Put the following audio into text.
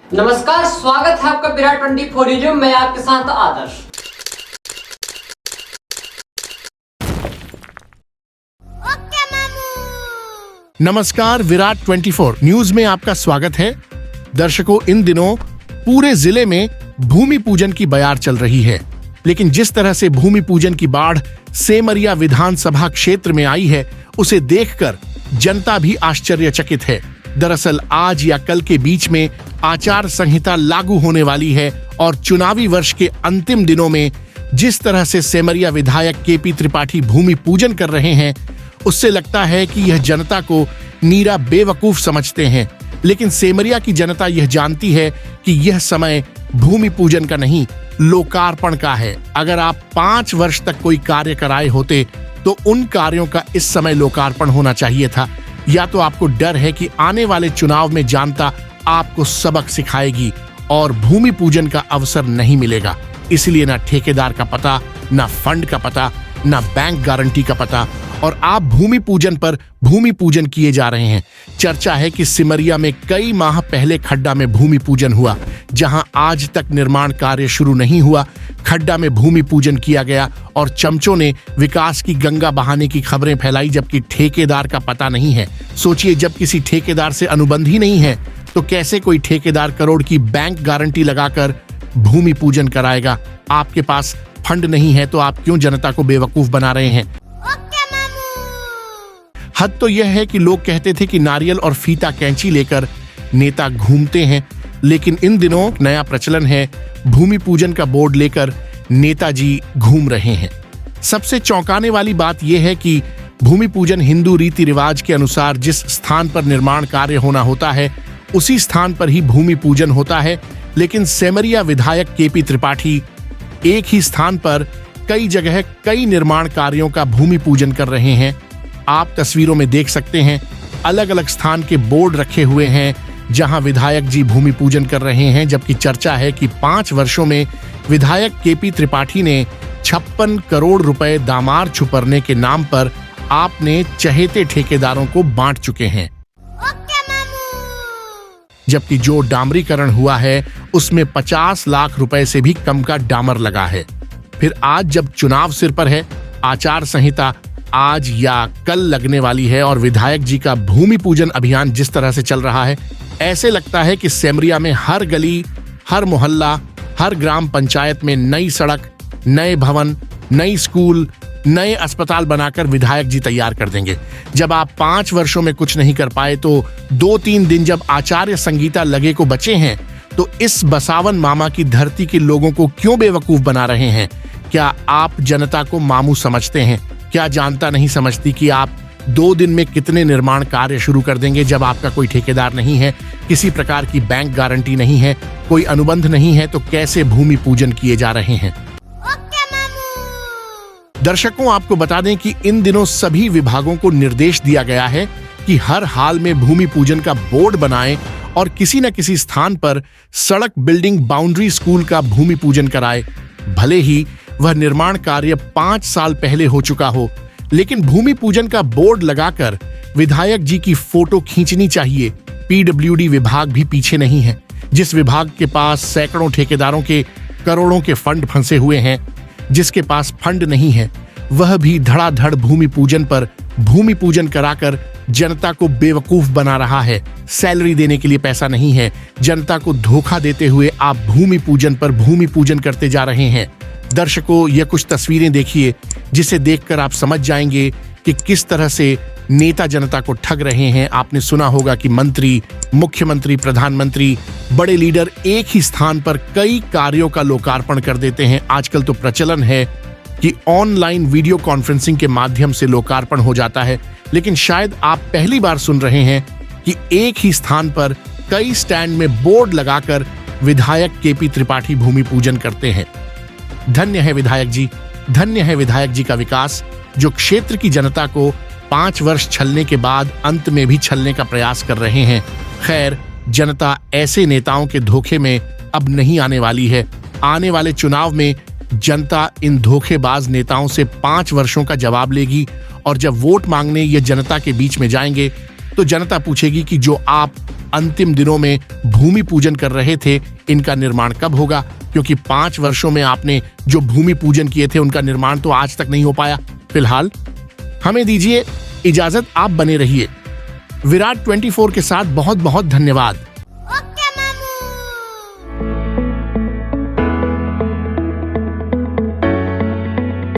नमस्कार, स्वागत है आपका विराट 24 न्यूज में। मैं आपके साथ आदर्श। नमस्कार, विराट 24 न्यूज में आपका स्वागत है। दर्शकों, इन दिनों पूरे जिले में भूमि पूजन की बयार चल रही है, लेकिन जिस तरह से भूमि पूजन की बाढ़ सेमरिया विधानसभा क्षेत्र में आई है, उसे देखकर जनता भी आश्चर्यचकित है। दरअसल आज या कल के बीच में आचार संहिता लागू होने वाली है और चुनावी वर्ष के अंतिम दिनों में जिस तरह से सेमरिया विधायक केपी त्रिपाठी भूमि पूजन कर रहे हैं, उससे लगता है कि यह जनता को नीरा बेवकूफ समझते हैं। लेकिन सेमरिया की जनता यह जानती है कि यह समय भूमि पूजन का नहीं, लोकार्पण का है। अगर आप 5 वर्ष तक कोई कार्य कराए होते तो उन कार्यों का इस समय लोकार्पण होना चाहिए था। या तो आपको डर है कि आने वाले चुनाव में जनता आपको सबक सिखाएगी और भूमि पूजन का अवसर नहीं मिलेगा, इसलिए ना ठेकेदार का पता, ना फंड का पता, ना बैंक गारंटी का पता, और आप भूमि पूजन पर भूमि पूजन किए जा रहे हैं। चर्चा है कि सिमरिया में कई माह पहले खड्डा में भूमि पूजन हुआ, जहां आज तक निर्माण कार्य शुरू नहीं हुआ। खड्डा में भूमि पूजन किया गया और चमचों ने विकास की गंगा बहाने की खबरें फैलाई, जबकि ठेकेदार का पता नहीं है। सोचिए, जब किसी ठेकेदार से अनुबंध ही नहीं है तो कैसे कोई ठेकेदार करोड़ की बैंक गारंटी लगाकर भूमि पूजन कराएगा? आपके पास फंड नहीं है तो आप क्यों जनता को बेवकूफ बना रहे हैं? हद तो यह है कि लोग कहते थे कि नारियल और फीता कैंची लेकर नेता घूमते हैं, लेकिन इन दिनों नया प्रचलन है, भूमि पूजन का बोर्ड लेकर नेताजी घूम रहे हैं। सबसे चौंकाने वाली बात यह है कि भूमि पूजन हिंदू रीति रिवाज के अनुसार जिस स्थान पर निर्माण कार्य होना होता है, उसी स्थान पर ही भूमि पूजन होता है। लेकिन सेमरिया विधायक केपी त्रिपाठी एक ही स्थान पर कई जगह कई निर्माण कार्यों का भूमि पूजन कर रहे हैं। आप तस्वीरों में देख सकते हैं, अलग अलग स्थान के बोर्ड रखे हुए हैं जहां विधायक जी भूमि पूजन कर रहे हैं, जबकि चर्चा है कि 5 वर्षों में विधायक केपी त्रिपाठी ने 56 करोड़ रुपए दामार छुपरने के नाम पर आपने चहेते ठेकेदारों को बांट चुके हैं। जबकि जो डामरीकरण हुआ है उसमें 50 लाख रुपए से भी कम का डामर लगा है। फिर आज जब चुनाव सिर पर है, आचार संहिता आज या कल लगने वाली है और विधायक जी का भूमि पूजन अभियान जिस तरह से चल रहा है, ऐसे लगता है कि सेमरिया में हर गली, हर मोहल्ला, हर ग्राम पंचायत में नई सड़क, नए भवन, नई स्कूल, नए अस्पताल बनाकर विधायक जी तैयार कर देंगे। जब आप 5 वर्षों में कुछ नहीं कर पाए तो 2-3 दिन जब आचार्य संहिता लगे को बचे हैं, तो इस बसावन मामा की धरती के लोगों को क्यों बेवकूफ बना रहे हैं? क्या आप जनता को मामू समझते हैं? क्या जनता नहीं समझती कि आप 2 दिन में कितने निर्माण कार्य शुरू कर देंगे? जब आपका कोई ठेकेदार नहीं है, किसी प्रकार की बैंक गारंटी नहीं है, कोई अनुबंध नहीं है, तो कैसे भूमि पूजन किए जा रहे हैं? दर्शकों, आपको बता दें कि इन दिनों सभी विभागों को निर्देश दिया गया है कि हर हाल में भूमि पूजन का बोर्ड बनाएं और किसी न किसी स्थान पर सड़क, बिल्डिंग, बाउंड्री, स्कूल का भूमि पूजन कराए। भले ही वह निर्माण कार्य 5 साल पहले हो चुका हो, लेकिन भूमि पूजन का बोर्ड लगाकर विधायक जी की फोटो खींचनी चाहिए। पीडब्ल्यूडी विभाग भी पीछे नहीं है। जिस विभाग के पास सैकड़ों ठेकेदारों के करोड़ों के फंड फंसे हुए हैं, जिसके पास फंड नहीं है, वह भी धड़ाधड़ भूमि पूजन पर भूमि पूजन कराकर जनता को बेवकूफ बना रहा है। सैलरी देने के लिए पैसा नहीं है, जनता को धोखा देते हुए आप भूमि पूजन पर भूमि पूजन करते जा रहे हैं। दर्शकों, ये कुछ तस्वीरें देखिए, जिसे देखकर आप समझ जाएंगे कि किस तरह से नेता जनता को ठग रहे हैं। आपने सुना होगा कि मंत्री, मुख्यमंत्री, प्रधानमंत्री, बड़े लीडर एक ही स्थान पर कई कार्यों का लोकार्पण कर देते हैं। आजकल तो प्रचलन है कि ऑनलाइन वीडियो कॉन्फ्रेंसिंग के माध्यम से लोकार्पण हो जाता है, लेकिन शायद आप पहली बार सुन रहे हैं कि एक ही स्थान पर कई स्टैंड में बोर्ड लगाकर विधायक केपी त्रिपाठी भूमि पूजन करते हैं। धन्य है विधायक जी, धन्य है विधायक जी का विकास, जो क्षेत्र की जनता को 5 वर्ष छलने के बाद अंत में भी छलने का प्रयास कर रहे हैं। खैर, जनता ऐसे नेताओं के धोखे में अब नहीं आने वाली है। आने वाले चुनाव में जनता इन धोखेबाज नेताओं से 5 वर्षों का जवाब लेगी और जब वोट मांगने ये जनता के बीच में जाएंगे तो जनता पूछेगी कि जो आप अंतिम दिनों में भूमि पूजन कर रहे थे, इनका निर्माण कब होगा? क्योंकि 5 वर्षों में आपने जो भूमि पूजन किए थे उनका निर्माण तो आज तक नहीं हो पाया। फिलहाल हमें दीजिए इजाजत, आप बने रहिए। विराट 24 के साथ बहुत बहुत धन्यवाद।